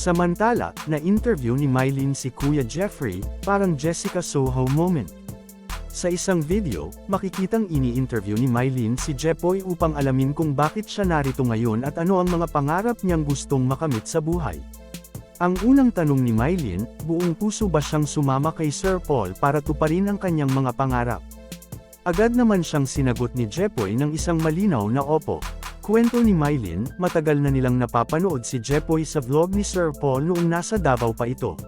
Samantala, na-interview ni Mylene si Kuya Jeffrey, parang Jessica Soho moment. Sa isang video, makikitang ini-interview ni Mylene si Jepoy upang alamin kung bakit siya narito ngayon at ano ang mga pangarap niyang gustong makamit sa buhay. Ang unang tanong ni Mylene, buong puso ba siyang sumama kay Sir Paul para tuparin ang kanyang mga pangarap? Agad naman siyang sinagot ni Jepoy ng isang malinaw na opo. Kwento ni Mylene, matagal na nilang napapanood si Jepoy sa vlog ni Sir Paul noong nasa Davao pa ito.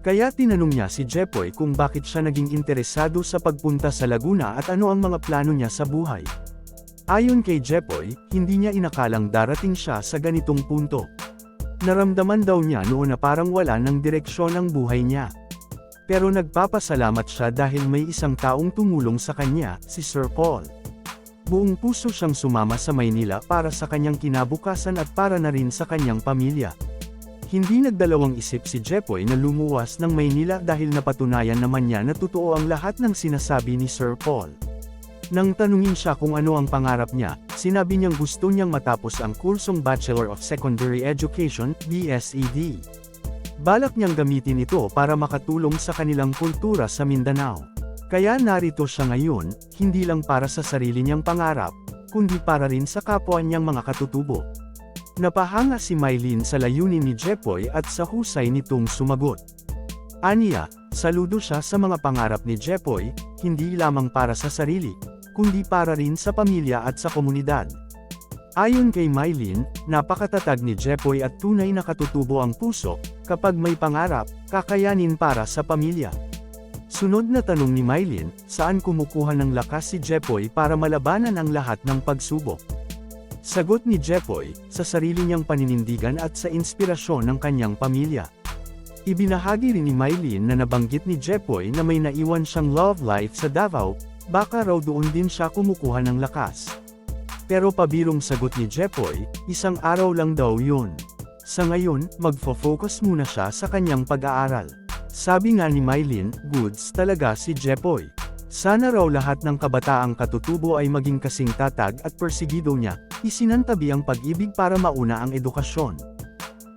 Kaya tinanong niya si Jepoy kung bakit siya naging interesado sa pagpunta sa Laguna at ano ang mga plano niya sa buhay. Ayon kay Jepoy, hindi niya inakalang darating siya sa ganitong punto. Naramdaman daw niya noon na parang wala ng direksyon ang buhay niya. Pero nagpapasalamat siya dahil may isang taong tumulong sa kanya, si Sir Paul. Buong puso siyang sumama sa Maynila para sa kanyang kinabukasan at para na rin sa kanyang pamilya. Hindi nagdalawang isip si Jepoy na lumuwas ng Maynila dahil napatunayan naman niya na totoo ang lahat ng sinasabi ni Sir Paul. Nang tanungin siya kung ano ang pangarap niya, sinabi niyang gusto niyang matapos ang kursong Bachelor of Secondary Education, BSED. Balak niyang gamitin ito para makatulong sa kanilang kultura sa Mindanao. Kaya narito siya ngayon, hindi lang para sa sarili niyang pangarap, kundi para rin sa kapwa niyang mga katutubo. Napahanga si Mylene sa layunin ni Jepoy at sa husay nitong sumagot. Aniya, saludo siya sa mga pangarap ni Jepoy, hindi lamang para sa sarili, kundi para rin sa pamilya at sa komunidad. Ayon kay Mylene, napakatatag ni Jepoy at tunay na katutubo ang puso, kapag may pangarap, kakayanin para sa pamilya. Sunod na tanong ni Mylene, saan kumukuha ng lakas si Jepoy para malabanan ang lahat ng pagsubok? Sagot ni Jepoy, sa sarili niyang paninindigan at sa inspirasyon ng kanyang pamilya. Ibinahagi rin ni Mylene na nabanggit ni Jepoy na may naiwan siyang love life sa Davao, baka raw doon din siya kumukuha ng lakas. Pero pabirong sagot ni Jepoy, isang araw lang daw yun. Sa ngayon, magfo-focus muna siya sa kanyang pag-aaral. Sabi nga ni Mylene, goods talaga si Jepoy. Sana raw lahat ng kabataang katutubo ay maging kasing tatag at persigido niya, isinantabi ang pag-ibig para mauna ang edukasyon.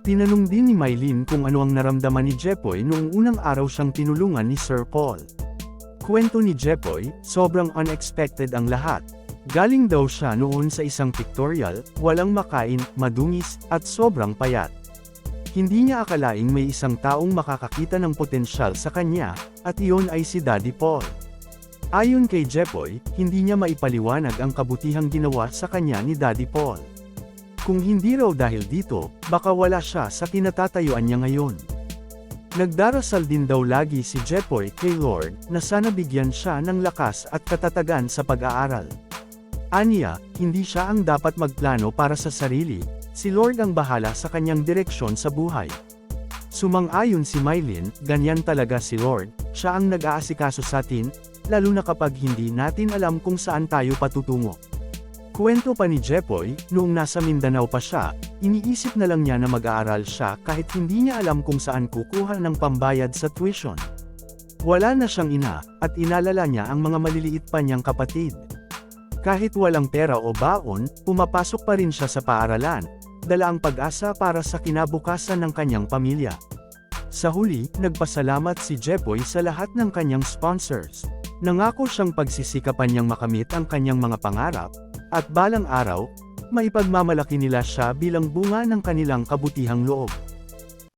Tinanong din ni Mylene kung ano ang naramdaman ni Jepoy noong unang araw siyang tinulungan ni Sir Paul. Kwento ni Jepoy, sobrang unexpected ang lahat. Galing daw siya noon sa isang pictorial, walang makain, madungis, at sobrang payat. Hindi niya akalaing may isang taong makakakita ng potensyal sa kanya, at iyon ay si Daddy Paul. Ayon kay Jepoy, hindi niya maipaliwanag ang kabutihang ginawa sa kanya ni Daddy Paul. Kung hindi raw dahil dito, baka wala siya sa kinatatayuan niya ngayon. Nagdarasal din daw lagi si Jepoy kay Lord, na sana bigyan siya ng lakas at katatagan sa pag-aaral. Aniya, hindi siya ang dapat magplano para sa sarili, si Lord ang bahala sa kanyang direksyon sa buhay. Sumang-ayon si Mylene, ganyan talaga si Lord, siya ang nag-aasikaso sa atin, lalo na kapag hindi natin alam kung saan tayo patutungo. Kwento pa ni Jepoy, noong nasa Mindanao pa siya, iniisip na lang niya na mag-aaral siya kahit hindi niya alam kung saan kukuha ng pambayad sa tuition. Wala na siyang ina, at inalala niya ang mga maliliit pa niyang kapatid. Kahit walang pera o baon, pumapasok pa rin siya sa paaralan, dala ang pag-asa para sa kinabukasan ng kanyang pamilya. Sa huli, nagpasalamat si Jepoy sa lahat ng kanyang sponsors. Nangako siyang pagsisikapan niyang makamit ang kanyang mga pangarap, at balang araw, maipagmamalaki nila siya bilang bunga ng kanilang kabutihang loob.